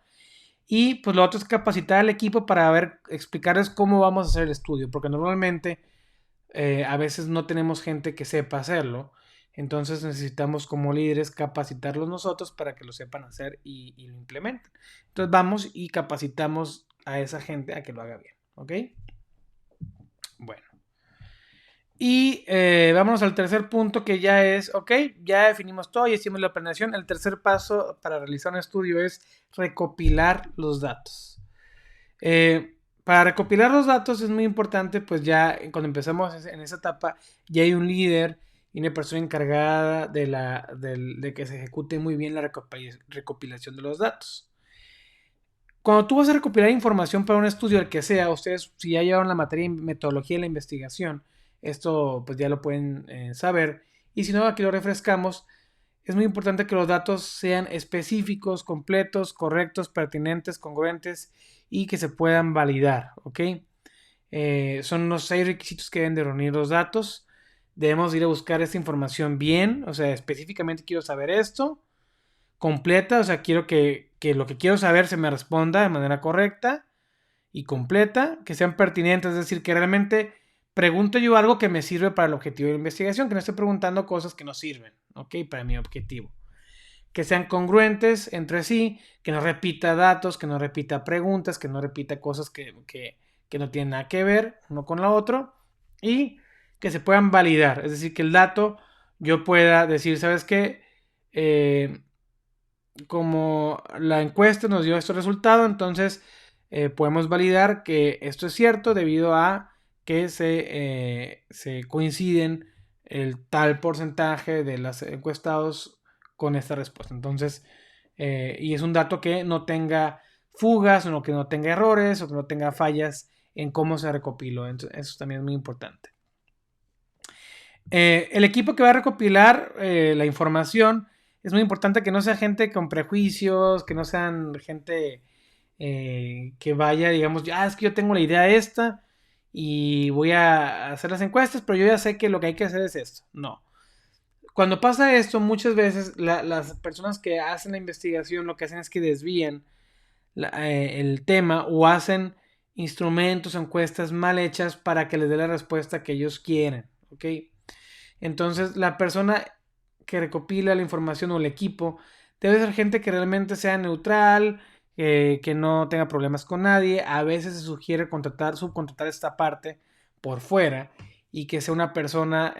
Y pues lo otro es capacitar al equipo para ver, explicarles cómo vamos a hacer el estudio, porque normalmente a veces no tenemos gente que sepa hacerlo. Entonces necesitamos como líderes capacitarlos nosotros para que lo sepan hacer y lo implementen. Entonces vamos y capacitamos a esa gente a que lo haga bien. ¿Ok? Bueno. Y vámonos al tercer punto que ya es, ok, ya definimos todo, ya hicimos la planeación. El tercer paso para realizar un estudio es recopilar los datos. Para recopilar los datos es muy importante, pues ya cuando empezamos en esa etapa, ya hay un líder y una persona encargada de que se ejecute muy bien la recopilación de los datos. Cuando tú vas a recopilar información para un estudio, el que sea, ustedes si ya llevaron la materia de metodología de la investigación, esto pues ya lo pueden saber. Y si no, aquí lo refrescamos. Es muy importante que los datos sean específicos, completos, correctos, pertinentes, congruentes y que se puedan validar, ¿ok? Son los 6 requisitos que deben de reunir los datos. Debemos ir a buscar esta información bien, o sea, específicamente quiero saber esto, completa, o sea, quiero que lo que quiero saber se me responda de manera correcta y completa, que sean pertinentes, es decir, que realmente pregunto yo algo que me sirve para el objetivo de la investigación, que no estoy preguntando cosas que no sirven, ¿ok? Para mi objetivo. Que sean congruentes entre sí, que no repita datos, que no repita preguntas, que no repita cosas que no tienen nada que ver uno con la otro y que se puedan validar, es decir, que el dato yo pueda decir, ¿sabes qué? Como la encuesta nos dio este resultado, entonces podemos validar que esto es cierto debido a que se coinciden el tal porcentaje de los encuestados con esta respuesta. Entonces, y es un dato que no tenga fugas, o que no tenga errores, o que no tenga fallas en cómo se recopiló. Entonces, eso también es muy importante. El equipo que va a recopilar la información es muy importante que no sea gente con prejuicios, que no sean gente que vaya, digamos, ya es que yo tengo la idea esta y voy a hacer las encuestas, pero yo ya sé que lo que hay que hacer es esto. No. Cuando pasa esto, muchas veces las personas que hacen la investigación lo que hacen es que desvían el tema o hacen instrumentos, encuestas mal hechas para que les dé la respuesta que ellos quieren. ¿Ok? Entonces, la persona que recopila la información o el equipo debe ser gente que realmente sea neutral, que no tenga problemas con nadie. A veces se sugiere subcontratar esta parte por fuera y que sea una persona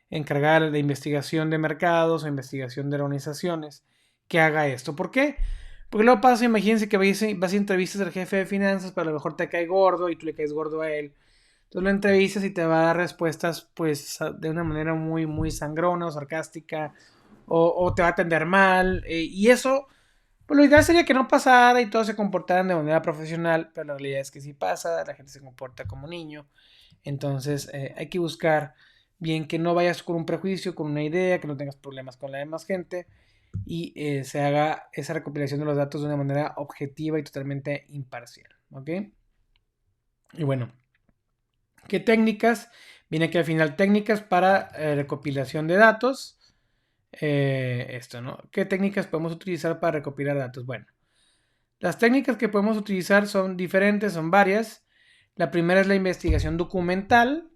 encargada de investigación de mercados o investigación de organizaciones que haga esto. ¿Por qué? Porque luego pasa, imagínense que vas a entrevistas al jefe de finanzas, pero a lo mejor te cae gordo y tú le caes gordo a él. Entonces lo entrevistas y te va a dar respuestas pues de una manera muy, muy sangrona o sarcástica o te va a atender mal. Y eso Pues lo ideal sería que no pasara y todos se comportaran de manera profesional, pero la realidad es que sí pasa, la gente se comporta como niño. Entonces hay que buscar bien que no vayas con un prejuicio, con una idea, que no tengas problemas con la demás gente y se haga esa recopilación de los datos de una manera objetiva y totalmente imparcial. ¿Ok? Y bueno, ¿qué técnicas? Viene aquí al final técnicas para recopilación de datos. Esto, ¿no? ¿Qué técnicas podemos utilizar para recopilar datos? Bueno, las técnicas que podemos utilizar son diferentes, son varias. La primera es la investigación documental,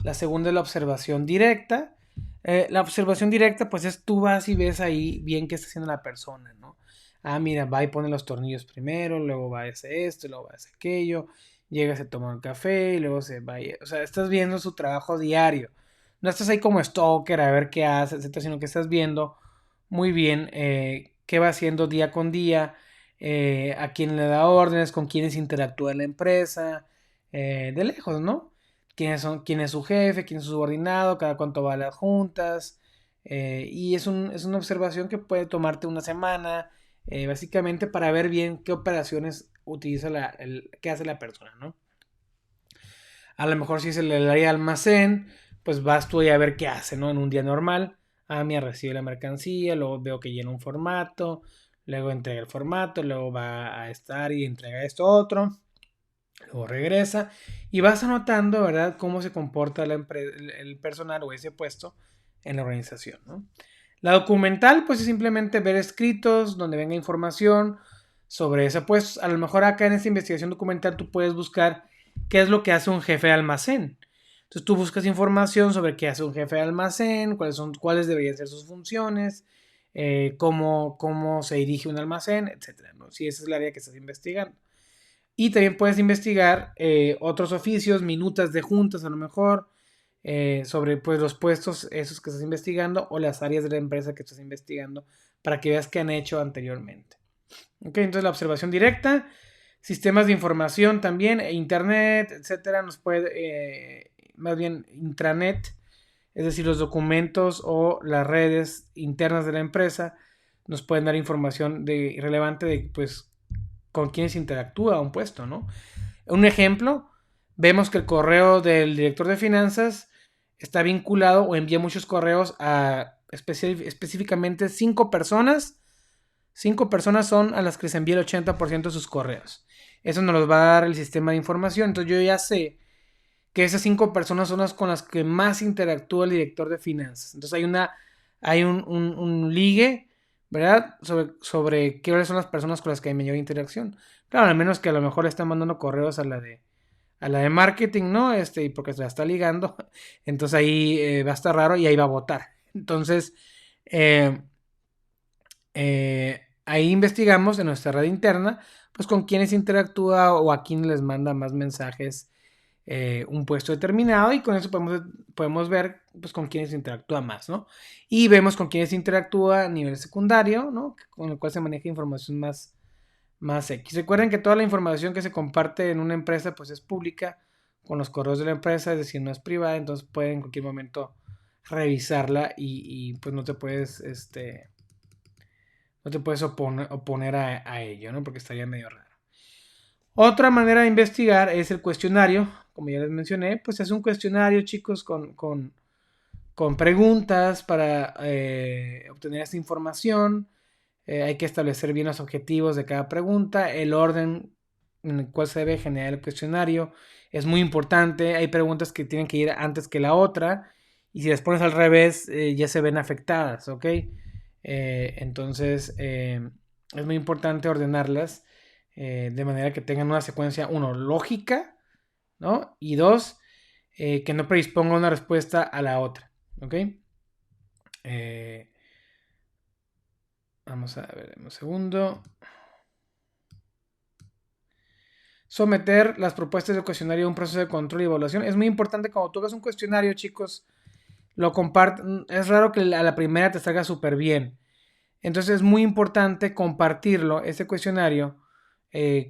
la segunda es la observación directa. La observación directa, pues es tú vas y ves ahí bien qué está haciendo la persona, ¿no? Ah, mira, va y pone los tornillos primero, luego va a hacer esto, luego va a hacer aquello, llega, se toma un café y luego se va. O sea, estás viendo su trabajo diario. No estás ahí como stalker a ver qué hace, etcétera, sino que estás viendo muy bien qué va haciendo día con día, a quién le da órdenes, con quiénes interactúa en la empresa, de lejos, ¿no? Quién es su jefe, quién es su subordinado, cada cuánto va a las juntas. Y es una observación que puede tomarte una semana, básicamente para ver bien qué operaciones utiliza qué hace la persona, ¿no? A lo mejor si es el área de almacén, pues vas tú a ver qué hace, ¿no? En un día normal. Ah, mira, recibe la mercancía, luego veo que llena un formato, luego entrega el formato, luego va a estar y entrega esto otro, luego regresa y vas anotando, ¿verdad?, cómo se comporta el personal o ese puesto en la organización, ¿no? La documental, pues es simplemente ver escritos donde venga información sobre ese puesto. A lo mejor acá en esta investigación documental tú puedes buscar qué es lo que hace un jefe de almacén. Entonces tú buscas información sobre qué hace un jefe de almacén, cuáles deberían ser sus funciones, cómo se dirige un almacén, etcétera, ¿no? Si esa es el área que estás investigando. Y también puedes investigar otros oficios, minutas de juntas a lo mejor, sobre pues, los puestos esos que estás investigando o las áreas de la empresa que estás investigando para que veas qué han hecho anteriormente. Ok, entonces la observación directa, sistemas de información también, internet, etcétera, nos puede, más bien intranet, es decir, los documentos o las redes internas de la empresa nos pueden dar información relevante de pues con quienes interactúa un puesto, ¿no? Un ejemplo, vemos que el correo del director de finanzas está vinculado o envía muchos correos a específicamente 5 personas. 5 personas son a las que se envía el 80% de sus correos. Eso nos los va a dar el sistema de información. Entonces yo ya sé que esas 5 personas son las con las que más interactúa el director de finanzas. Entonces hay un ligue, ¿verdad? Sobre qué son las personas con las que hay mayor interacción. Claro, al menos que a lo mejor le están mandando correos a la de marketing, ¿no? Y porque se la está ligando. Entonces ahí va a estar raro y ahí va a votar. Entonces, eh, ahí investigamos en nuestra red interna, pues con quiénes interactúa o a quién les manda más mensajes un puesto determinado y con eso podemos ver pues con quiénes interactúa más, ¿no? Y vemos con quiénes interactúa a nivel secundario, ¿no? Con el cual se maneja información más X. Recuerden que toda la información que se comparte en una empresa pues es pública con los correos de la empresa, es decir, no es privada, entonces pueden en cualquier momento revisarla y pues no te puedes oponer a ello, ¿no? Porque estaría medio raro. Otra manera de investigar es el cuestionario. Como ya les mencioné, pues es un cuestionario, chicos, con preguntas para obtener esta información. Hay que establecer bien los objetivos de cada pregunta, el orden en el cual se debe generar el cuestionario. Es muy importante. Hay preguntas que tienen que ir antes que la otra. Y si las pones al revés, ya se ven afectadas, ¿ok? Entonces, es muy importante ordenarlas de manera que tengan una secuencia, uno, lógica, ¿no? Y dos, que no predisponga una respuesta a la otra, ¿ok? Eh, Vamos a ver un segundo. Someter las propuestas del cuestionario a un proceso de control y evaluación. Es muy importante cuando tú hagas un cuestionario, chicos, lo compartan. Es raro que a la primera te salga súper bien. Entonces es muy importante compartirlo, este cuestionario,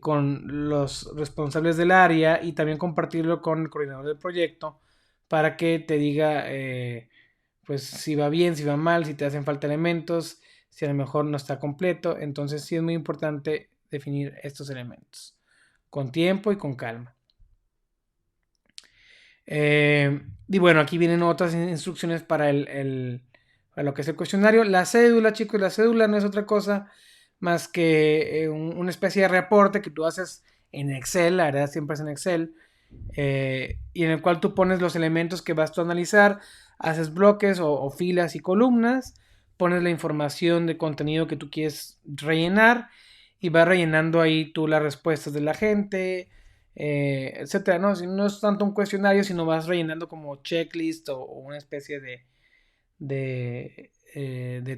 con los responsables del área y también compartirlo con el coordinador del proyecto para que te diga pues si va bien, si va mal, si te hacen falta elementos, si a lo mejor no está completo. Entonces sí es muy importante definir estos elementos con tiempo y con calma. Y bueno, aquí vienen otras instrucciones para lo que es el cuestionario. La cédula, chicos, la cédula no es otra cosa más que una especie de reporte que tú haces en Excel, la verdad siempre es en Excel, y en el cual tú pones los elementos que vas tú a analizar, haces bloques o filas y columnas, pones la información de contenido que tú quieres rellenar y vas rellenando ahí tú las respuestas de la gente, etcétera, ¿no? No es tanto un cuestionario, sino vas rellenando como checklist o una especie de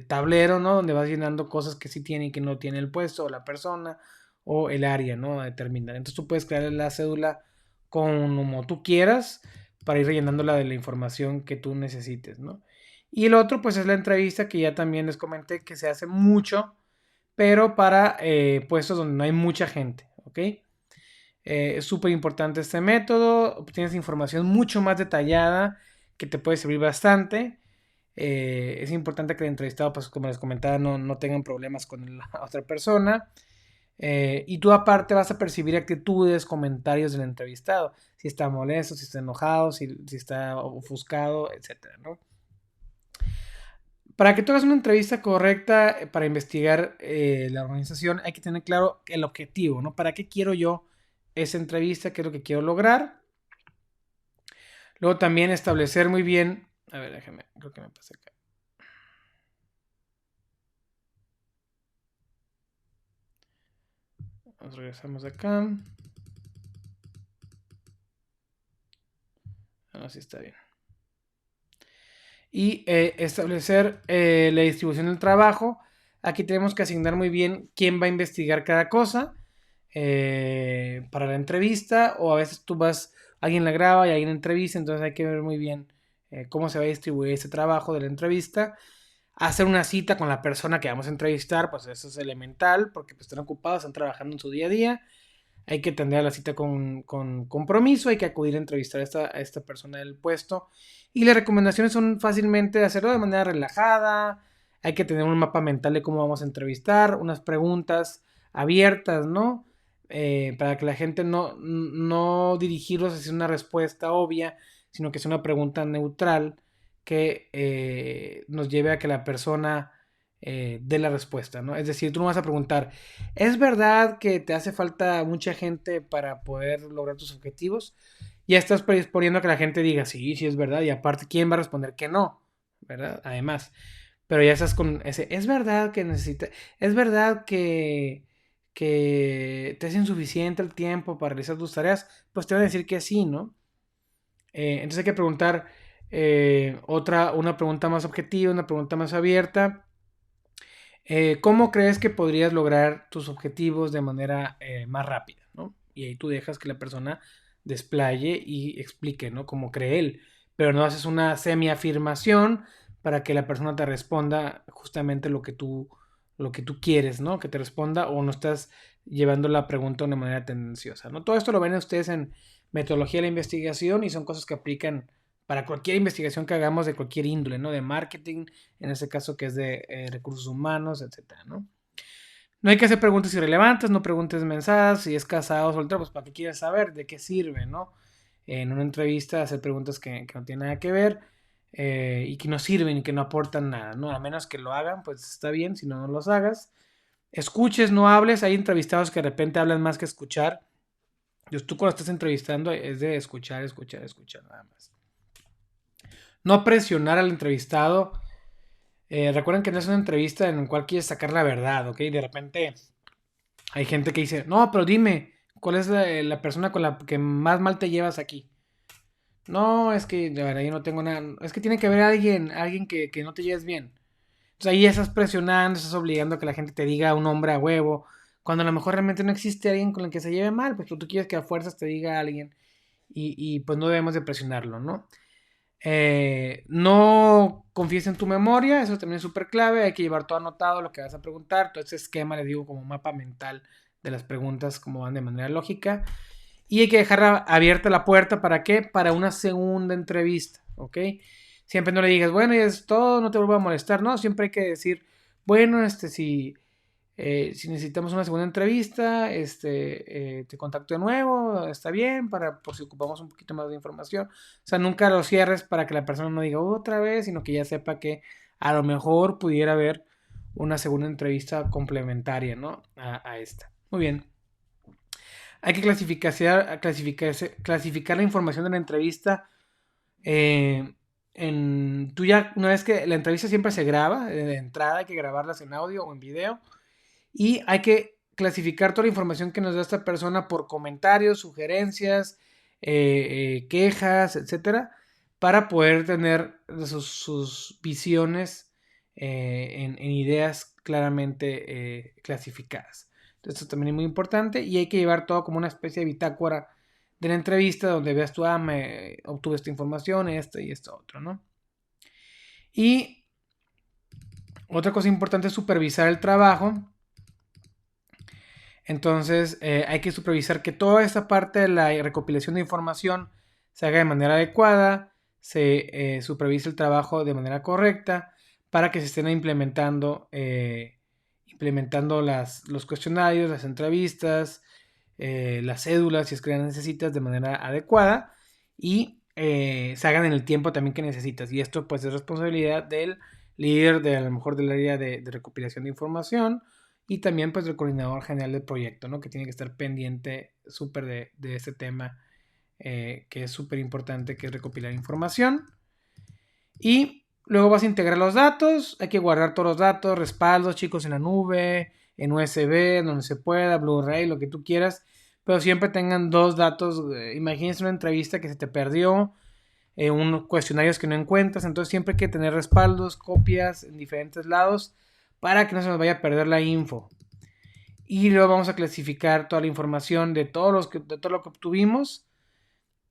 tablero, ¿no? Donde vas llenando cosas que sí tiene y que no tiene el puesto o la persona o el área, ¿no? A determinar. Entonces tú puedes crear la cédula como tú quieras para ir rellenándola de la información que tú necesites, ¿no? Y el otro, pues es la entrevista que ya también les comenté que se hace mucho, pero para puestos donde no hay mucha gente, ¿ok? Es súper importante este método, obtienes información mucho más detallada que te puede servir bastante. Es importante que el entrevistado, pues como les comentaba, no tengan problemas con la otra persona. Y tú aparte vas a percibir actitudes, comentarios del entrevistado. Si está molesto, si está enojado, si está ofuscado, etcétera, ¿no? Para que tú hagas una entrevista correcta para investigar la organización, hay que tener claro el objetivo, ¿no? ¿Para qué quiero yo esa entrevista? ¿Qué es lo que quiero lograr? Luego también establecer muy bien. A ver, déjame, creo que me pasé acá. Nos regresamos acá. Ah, sí está bien. Y establecer la distribución del trabajo. Aquí tenemos que asignar muy bien quién va a investigar cada cosa para la entrevista, o a veces tú vas, alguien la graba y alguien entrevista, entonces hay que ver muy bien cómo se va a distribuir ese trabajo de la entrevista. Hacer una cita con la persona que vamos a entrevistar, pues eso es elemental, porque pues, están ocupados, están trabajando en su día a día. Hay que atender a la cita con compromiso, hay que acudir a entrevistar a esta persona del puesto. Y las recomendaciones son fácilmente hacerlo de manera relajada, hay que tener un mapa mental de cómo vamos a entrevistar, unas preguntas abiertas, ¿no? Para que la gente no dirigirlos hacia una respuesta obvia, sino que sea una pregunta neutral que nos lleve a que la persona dé la respuesta, ¿no? Es decir, tú no vas a preguntar, ¿es verdad que te hace falta mucha gente para poder lograr tus objetivos? Ya estás predisponiendo a que la gente diga, sí, sí es verdad, y aparte, ¿quién va a responder que no? ¿Verdad? Además, pero ya estás con ese, es verdad que es verdad que te es insuficiente el tiempo para realizar tus tareas, pues te van a decir que sí, ¿no? Entonces hay que preguntar una pregunta más objetiva, una pregunta más abierta. ¿Cómo crees que podrías lograr tus objetivos de manera más rápida, ¿no? Y ahí tú dejas que la persona desplaye y explique, ¿no? Como cree él, pero no haces una semi-afirmación para que la persona te responda justamente lo que tú quieres, ¿no? Que te responda, o no estás llevando la pregunta de una manera tendenciosa, ¿no? Todo esto lo ven ustedes en metodología de la investigación y son cosas que aplican para cualquier investigación que hagamos de cualquier índole, ¿no? De marketing, en este caso que es de recursos humanos, etcétera, ¿no? No hay que hacer preguntas irrelevantes, no preguntes mensadas, si es casado o soltero, pues para qué quieres saber, de qué sirve, ¿no? En una entrevista hacer preguntas que no tienen nada que ver y que no sirven y que no aportan nada, ¿no? A menos que lo hagan, pues está bien, si no, no los hagas. Escuches, no hables, hay entrevistados que de repente hablan más que escuchar. Tú cuando estás entrevistando es de escuchar, escuchar, escuchar, nada más. No presionar al entrevistado. Recuerden que no es una entrevista en la cual quieres sacar la verdad, ¿ok? De repente hay gente que dice, no, pero dime, ¿cuál es la persona con la que más mal te llevas aquí? No, es que, de verdad, yo no tengo nada. Es que tiene que haber alguien que no te lleves bien. Entonces ahí estás presionando, estás obligando a que la gente te diga un hombre a huevo, cuando a lo mejor realmente no existe alguien con el que se lleve mal, pues tú quieres que a fuerzas te diga alguien y pues no debemos de presionarlo, ¿no? No confíes en tu memoria, eso también es súper clave. Hay que llevar todo anotado lo que vas a preguntar, todo ese esquema, les digo, como mapa mental de las preguntas, como van de manera lógica. Y hay que dejar abierta la puerta, ¿para qué? Para una segunda entrevista, ¿ok? Siempre no le digas, bueno, y es todo, no te vuelvo a molestar, ¿no? Siempre hay que decir, bueno, si necesitamos una segunda entrevista, te contacto de nuevo, está bien, por si ocupamos un poquito más de información. O sea, nunca lo cierres para que la persona no diga otra vez, sino que ya sepa que a lo mejor pudiera haber una segunda entrevista complementaria, ¿no? A esta. Muy bien. Hay que clasificar la información de la entrevista. eh, Tú ya, una vez que la entrevista siempre se graba, de entrada hay que grabarlas en audio o en video. Y hay que clasificar toda la información que nos da esta persona por comentarios, sugerencias, quejas, etcétera, para poder tener sus visiones en ideas claramente clasificadas. Entonces, esto también es muy importante y hay que llevar todo como una especie de bitácora de la entrevista donde veas tú, me obtuve esta información, esto y esto otro, ¿no? Y otra cosa importante es supervisar el trabajo. Entonces hay que supervisar que toda esta parte de la recopilación de información se haga de manera adecuada, se supervise el trabajo de manera correcta para que se estén implementando los cuestionarios, las entrevistas, las cédulas, si es que las necesitas de manera adecuada y se hagan en el tiempo también que necesitas. Y esto pues es responsabilidad del líder a lo mejor del área de recopilación de información y también pues del coordinador general del proyecto, ¿no? Que tiene que estar pendiente súper de este tema que es súper importante, que es recopilar información. Y luego vas a integrar los datos, hay que guardar todos los datos, respaldos, chicos, en la nube, en USB, donde se pueda, Blu-ray, lo que tú quieras, pero siempre tengan dos datos. Imagínense una entrevista que se te perdió, unos cuestionarios que no encuentras, entonces siempre hay que tener respaldos, copias en diferentes lados para que no se nos vaya a perder la info. Y luego vamos a clasificar toda la información de todo lo que obtuvimos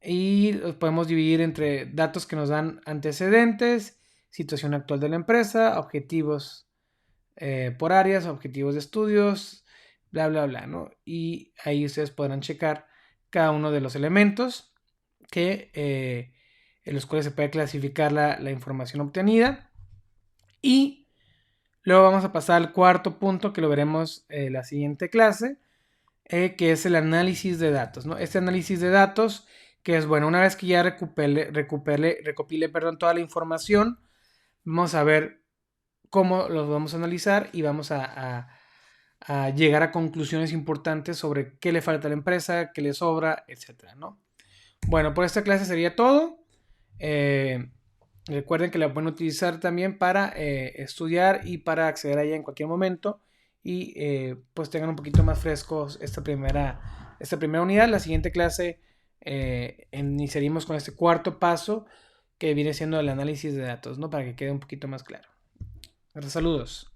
y los podemos dividir entre datos que nos dan antecedentes, situación actual de la empresa, objetivos por áreas, objetivos de estudios, bla, bla, bla, ¿no? Y ahí ustedes podrán checar cada uno de los elementos en los cuales se puede clasificar la información obtenida. Y luego vamos a pasar al cuarto punto que lo veremos en la siguiente clase, que es el análisis de datos, ¿no? Este análisis de datos, que es, bueno, una vez que ya recopile, perdón, toda la información, vamos a ver cómo los vamos a analizar y vamos a llegar a conclusiones importantes sobre qué le falta a la empresa, qué le sobra, etcétera, ¿no? Bueno, por esta clase sería todo. Recuerden que la pueden utilizar también para estudiar y para acceder a ella en cualquier momento y pues tengan un poquito más frescos esta primera unidad. La siguiente clase iniciaríamos con este cuarto paso que viene siendo el análisis de datos, ¿no? Para que quede un poquito más claro. Saludos.